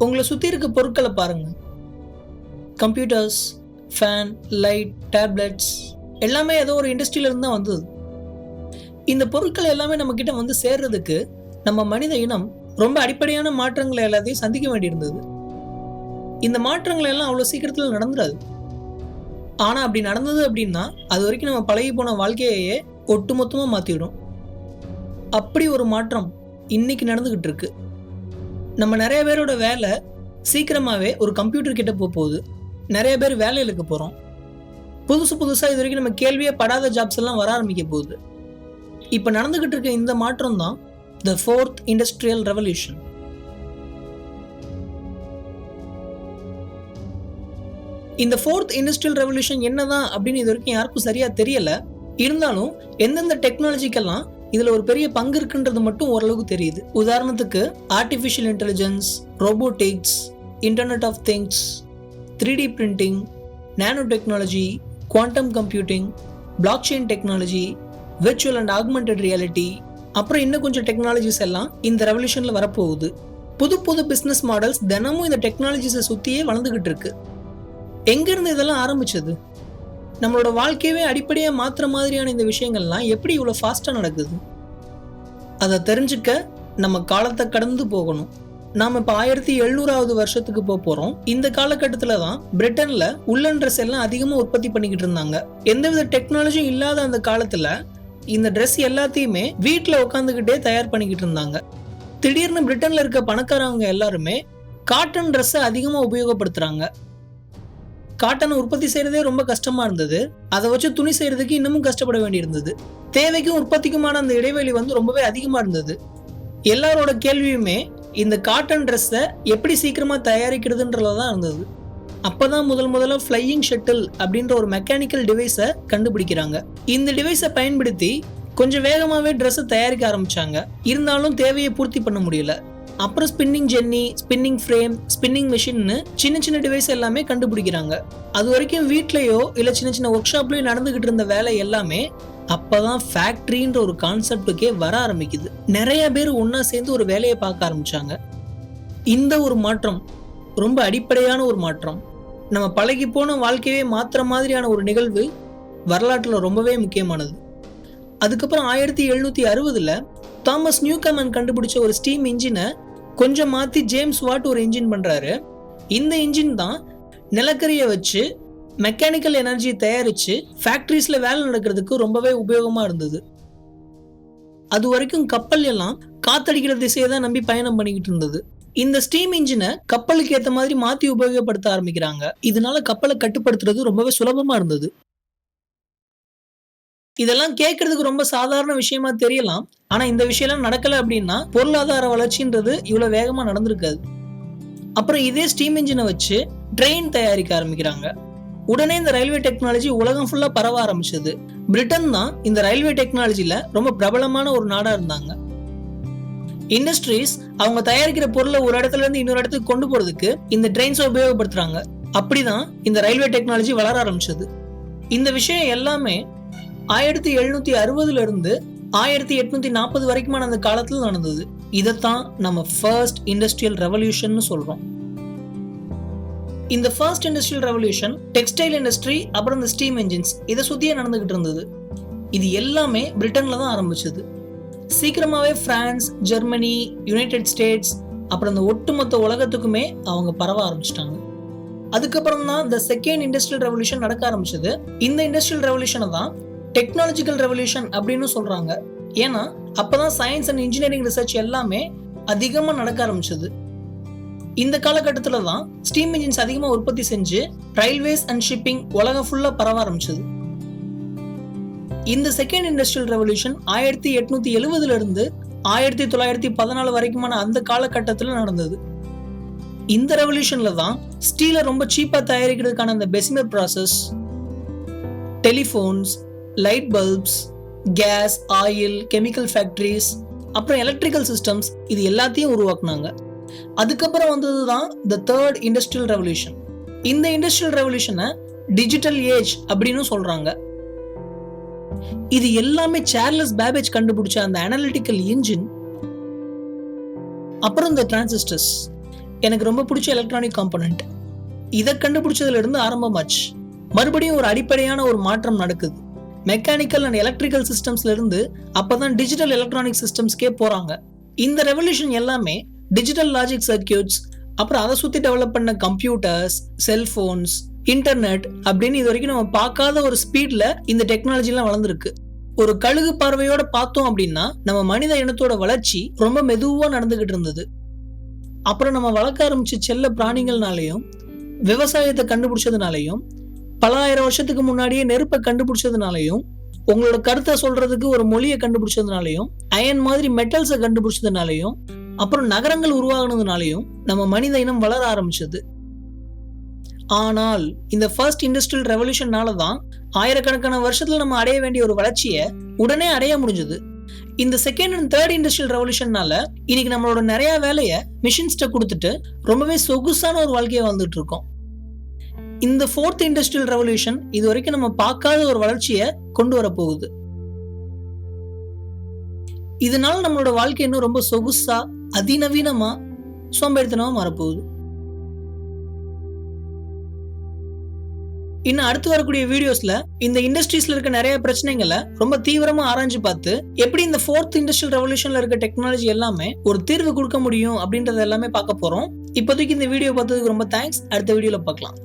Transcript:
உங்களை சுற்றி இருக்க பொருட்களை பாருங்க. கம்ப்யூட்டர்ஸ், ஃபேன், லைட், டேப்லெட்ஸ் எல்லாமே ஏதோ ஒரு இண்டஸ்ட்ரியிலிருந்து தான் வந்தது. இந்த பொருட்கள் எல்லாமே நம்ம கிட்ட வந்து சேர்றதுக்கு நம்ம மனித இனம் ரொம்ப அடிப்படையான மாற்றங்களை எல்லாத்தையும் சந்திக்க வேண்டியிருந்தது. இந்த மாற்றங்கள் எல்லாம் அவ்வளோ சீக்கிரத்தில் நடந்துடாது. ஆனால் அப்படி நடந்தது அப்படின்னா அது வரைக்கும் நம்ம பழகி போன வாழ்க்கையே ஒட்டுமொத்தமாக மாற்றிவிடும். அப்படி ஒரு மாற்றம் இன்னைக்கு நடந்துகிட்டு இருக்கு. நம்ம நிறைய பேரோட வேலை சீக்கிரமாகவே ஒரு கம்ப்யூட்டர் கிட்ட போகுது. நிறைய பேர் வேலைகளுக்கு போகிறோம். புதுசாக இது வரைக்கும் நம்ம கேள்வியே படாத ஜாப்ஸ் எல்லாம் வர ஆரம்பிக்க போகுது. இப்போ நடந்துகிட்டு இருக்க இந்த மாற்றம் தான் த 4th இண்டஸ்ட்ரியல் ரெவல்யூஷன். இந்த 4th இண்டஸ்ட்ரியல் ரெவல்யூஷன் என்னதான் அப்படின்னு இது வரைக்கும் யாருக்கும் சரியா தெரியல. இருந்தாலும் எந்தெந்த டெக்னாலஜிக்கெல்லாம் இதுல ஒரு பெரிய பங்கு இருக்குன்றது மட்டும் ஓரளவுக்கு தெரியுது. உதாரணத்துக்கு artificial intelligence, robotics, internet of things, 3D printing, nano technology, quantum computing, blockchain technology, virtual and augmented reality, அப்புறம் இன்னும் கொஞ்சம் டெக்னாலஜிஸ் எல்லாம் இந்த ரெவல்யூஷன்ல வரப்போகுது. புது பிசினஸ் மாடல்ஸ் தினமும் இந்த டெக்னாலஜிஸை சுத்தியே வளர்ந்துகிட்டு இருக்கு. எங்கிருந்து இதெல்லாம் ஆரம்பிச்சது? நம்மளோட வாழ்க்கையவே அடிப்படையா மாத்திர மாதிரியான இந்த விஷயங்கள்லாம் எப்படி இவ்வளவு ஃபாஸ்டா நடக்குது? அதை தெரிஞ்சுக்க நம்ம காலத்தை கடந்து போகணும். நாம இப்ப 1700வது வருஷத்துக்கு போறோம். இந்த காலகட்டத்துல தான் பிரிட்டன்ல உள்ளன் ட்ரெஸ் எல்லாம் அதிகமா உற்பத்தி பண்ணிக்கிட்டு இருந்தாங்க. எந்தவித டெக்னாலஜியும் இல்லாத அந்த காலத்துல இந்த ட்ரெஸ் எல்லாத்தையுமே வீட்டுல உட்காந்துக்கிட்டே தயார் பண்ணிக்கிட்டு இருந்தாங்க. திடீர்னு பிரிட்டன்ல இருக்க பணக்காரவங்க எல்லாருமே காட்டன் ட்ரெஸ்ஸை அதிகமா உபயோகப்படுத்துறாங்க. காட்டனை உற்பத்தி செய்யறதே ரொம்ப கஷ்டமா இருந்தது. அதை வச்சு துணி செய்யறதுக்கு இன்னமும் கஷ்டப்பட வேண்டியிருந்தது. தேவைக்கும் உற்பத்திக்குமான அந்த இடைவெளி வந்து ரொம்பவே அதிகமா இருந்தது. எல்லாரோட கேள்வியுமே இந்த காட்டன் ட்ரெஸ்ஸை எப்படி சீக்கிரமா தயாரிக்கிறதுன்றதுதான் இருந்தது. அப்பதான் முதல்ல ஃப்ளையிங் ஷட்டில் அப்படின்ற ஒரு மெக்கானிக்கல் டிவைஸை கண்டுபிடிக்கிறாங்க. இந்த டிவைஸை பயன்படுத்தி கொஞ்சம் வேகமாவே ட்ரெஸ்ஸை தயாரிக்க ஆரம்பிச்சாங்க. இருந்தாலும் தேவையை பூர்த்தி பண்ண முடியல. அப்புறம் spinning Jenny, spinning frame, spinning மிஷின்னு சின்ன டிவைஸ் எல்லாமே கண்டுபிடிக்கிறாங்க. அது வரைக்கும் வீட்லயோ இல்ல சின்ன ஒர்க் ஷாப்லயோ நடந்துகிட்டு இருந்த வேலை எல்லாமே அப்பதான் ஃபேக்டரின்ற ஒரு கான்செப்டுக்கே வர ஆரம்பிக்குது. நிறைய பேர் ஒன்னா சேர்ந்து ஒரு வேலையை பார்க்க ஆரம்பிச்சாங்க. இந்த ஒரு மாற்றம் ரொம்ப அடிப்படையான ஒரு மாற்றம். நம்ம பழகி போன வாழ்க்கையே மாத்திர மாதிரியான ஒரு நிகழ்வு வரலாற்றுல ரொம்பவே முக்கியமானது. அதுக்கப்புறம் 1760ல தாமஸ் நியூகமன் கண்டுபிடிச்ச ஒரு ஸ்டீம் இன்ஜினை கொஞ்சம் மாத்தி ஜேம்ஸ் வாட் ஒரு இன்ஜின் பண்றாரு. இந்த இன்ஜின் தான் நிலக்கரியை வச்சு மெக்கானிக்கல் எனர்ஜி தயாரிச்சு ஃபேக்டரிஸ்ல வேலை நடக்கிறதுக்கு ரொம்பவே உபயோகமா இருந்தது. அது வரைக்கும் கப்பல் எல்லாம் காத்தடிக்கிற திசையை தான் நம்பி பயணம் பண்ணிக்கிட்டு இருந்தது. இந்த ஸ்டீம் இன்ஜினை கப்பலுக்கு ஏற்ற மாதிரி மாத்தி உபயோகப்படுத்த ஆரம்பிக்கிறாங்க. இதனால கப்பலை கட்டுப்படுத்துறது ரொம்பவே சுலபமா இருந்தது. இதெல்லாம் கேட்கறதுக்கு ரொம்ப சாதாரண விஷயமா தெரியலாம். ஆனா இந்த விஷயம் நடக்கல அப்படின்னா பொருளாதார வளர்ச்சின்றது இவ்வளவு வேகமா நடந்திருக்காது. அப்புறம் இதே ஸ்டீம் இன்ஜினை வச்சு ட்ரெயின் தயாரிக்க ஆரம்பிக்கிறாங்க. உடனே இந்த ரயில்வே டெக்னாலஜி உலகம் ஃபுல்லா பரவ ஆரம்பிச்சது. பிரிட்டன் தான் இந்த ரயில்வே டெக்னாலஜில ரொம்ப பிரபலமான ஒரு நாடா இருந்தாங்க. இண்டஸ்ட்ரீஸ் அவங்க தயாரிக்கிற பொருளை ஒரு இடத்துல இருந்து இன்னொரு இடத்துக்கு கொண்டு போறதுக்கு இந்த ட்ரெயின்ஸை உபயோகப்படுத்துறாங்க. அப்படிதான் இந்த ரயில்வே டெக்னாலஜி வளர ஆரம்பிச்சது. இந்த விஷயம் எல்லாமே 1760ல இருந்து 1840 வரைக்குமான அந்த காலத்துல நடந்தது. இதைத்தான் நம்ம ஃபர்ஸ்ட் இண்டஸ்ட்ரியல் ரெவல்யூஷன் சொல்றோம். இந்த first industrial revolution textile industry, அப்புறம் இந்த ஸ்டீம் என்ஜின்ஸ் இதை சுத்தியே நடந்துகிட்டு இருந்தது. இது எல்லாமே பிரிட்டன்ல தான் ஆரம்பிச்சது. சீக்கிரமாவே பிரான்ஸ், ஜெர்மனி, யுனைடெட் ஸ்டேட்ஸ், அப்புறம் இந்த ஒட்டுமொத்த உலகத்துக்குமே அவங்க பரவ ஆரம்பிச்சிட்டாங்க. அதுக்கப்புறம் தான் இந்த செகண்ட் இண்டஸ்ட்ரியல் ரெவல்யூஷன் நடக்க ஆரம்பிச்சது. இந்த இண்டஸ்ட்ரியல் ரெவல்யூஷனை தான் டெக்னாலஜிக்கல் ரெவல்யூஷன் அப்படின்னு சொல்றாங்க. ஏன்னா அப்பதான் சயின்ஸ் அண்ட் இன்ஜினியரிங் ரிசர்ச் எல்லாமே அதிகமா நடக்க ஆரம்பிச்சது. இந்த காலகட்டத்துல தான் ஸ்டீம் இன்ஜின்ஸ் அதிகமா உற்பத்தி செஞ்சு ரயில்வேஸ் அண்ட் ஷிப்பிங் உலகம் ஃபுல்லா பரவ ஆரம்பிச்சது. இந்த செகண்ட் இண்டஸ்ட்ரியல் ரெவல்யூஷன் 1870ல இருந்து 1914 வரைக்குமான அந்த காலகட்டத்துல நடந்தது. இந்த ரெவல்யூஷன்ல தான் ஸ்டீலை ரொம்ப சீப்பா தயாரிக்கிறதுக்கான அந்த Bessemer process, telephones, light bulbs, gas, oil, chemical factories, அப்புறம் எலக்ட்ரிக்கல் சிஸ்டம்ஸ் இது எல்லாத்தையும் உருவாக்குனாங்க. அதுக்கப்புறம் வந்தது தான் த தேர்ட் இண்டஸ்ட்ரியல் ரெவல்யூஷன். இந்த இண்டஸ்ட்ரியல் ரெவல்யூஷனை டிஜிட்டல் ஏஜ் அப்படின்னு சொல்றாங்க. இது எல்லாமே சார்லஸ் பேபேஜ் கண்டுபிடிச்ச அந்த அனலிட்டிக்கல் இன்ஜின், அப்புறம் இந்த டிரான்சிஸ்டர்ஸ் எனக்கு ரொம்ப பிடிச்ச எலக்ட்ரானிக் காம்பனன்ட். இதை கண்டுபிடிச்சதுல இருந்து ஆரம்பமாச்சு. மறுபடியும் ஒரு அடிப்படையான ஒரு மாற்றம் நடக்குது. மெக்கானிக்கல் அண்ட் எலக்ட்ரிக்கல் சிஸ்டம்ஸ்ல இருந்து அப்பதான் டிஜிட்டல் எலக்ட்ரானிக் சிஸ்டம்ஸ்க்கே போறாங்க. இந்த ரெவல்யூஷன் எல்லாமே டிஜிட்டல் லாஜிக் சர்க்கியூட்ஸ், அப்புறம் அதை சுத்தி டெவலப் பண்ண கம்ப்யூட்டர்ஸ், செல்போன்ஸ், இன்டர்நெட் அப்படின்னு இது வரைக்கும் நம்ம பார்க்காத ஒரு ஸ்பீட்ல இந்த டெக்னாலஜி எல்லாம் வளர்ந்துருக்கு. ஒரு கழுகு பார்வையோட பார்த்தோம் அப்படின்னா நம்ம மனித இனத்தோட வளர்ச்சி ரொம்ப மெதுவா நடந்துகிட்டு இருந்தது. அப்புறம் நம்ம வளர்க்க ஆரம்பிச்ச செல்ல பிராணிகள்னாலையும், விவசாயத்தை கண்டுபிடிச்சதுனாலையும், பல ஆயிரம் வருஷத்துக்கு முன்னாடியே நெருப்பை கண்டுபிடிச்சதுனாலையும், உங்களோட கருத்தை சொல்றதுக்கு ஒரு மொழியை கண்டுபிடிச்சதுனாலையும், அயன் மாதிரி மெட்டல்ஸை கண்டுபிடிச்சதுனாலையும், அப்புறம் நகரங்கள் உருவாகினதுனாலையும் நம்ம மனித இனம் வளர ஆரம்பிச்சது. ஆனால் இந்த ஃபர்ஸ்ட் இண்டஸ்ட்ரியல் ரெவல்யூஷனால தான் ஆயிரக்கணக்கான வருஷத்துல நம்ம அடைய வேண்டிய ஒரு வளர்ச்சியை உடனே அடைய முடிஞ்சது. இந்த செகண்ட் அண்ட் தேர்ட் இண்டஸ்ட்ரியல் ரெவல்யூஷனால இன்னைக்கு நம்மளோட நிறைய வேலையை மிஷின்ஸ்ட கொடுத்துட்டு ரொம்பவே சொகுசான ஒரு வாழ்க்கையை வாழ்ந்துட்டு இருக்கோம். இந்த ஃபோர்த் இண்டஸ்ட்ரியல் ரெவல்யூஷன் இது வரைக்கும் நம்ம பார்க்காத ஒரு வளர்ச்சியை கொண்டு வர போகுது. இதனால நம்மளோட வாழ்க்கை இன்னும் ரொம்ப சொகுசா, அதிநவீனமா, சோம்பேறித்தனமா மாறப்போகுது. இன்னும் அடுத்து வரக்கூடிய வீடியோஸ்ல இந்த இண்டஸ்ட்ரீஸ்ல இருக்க நிறைய பிரச்சனைகளை ரொம்ப தீவிரமா ஆராய்ஞ்சு பார்த்து எப்படி இந்த ஃபோர்த் இண்டஸ்ட்ரியல் ரெவல்யூஷன்ல இருக்க டெக்னாலஜி எல்லாமே ஒரு தீர்வு கொடுக்க முடியும் அப்படின்றத எல்லாமே பார்க்க போறோம். இப்போதைக்கு இந்த வீடியோ பார்த்ததுக்கு ரொம்ப தேங்க்ஸ். அடுத்த வீடியோல பார்க்கலாம்.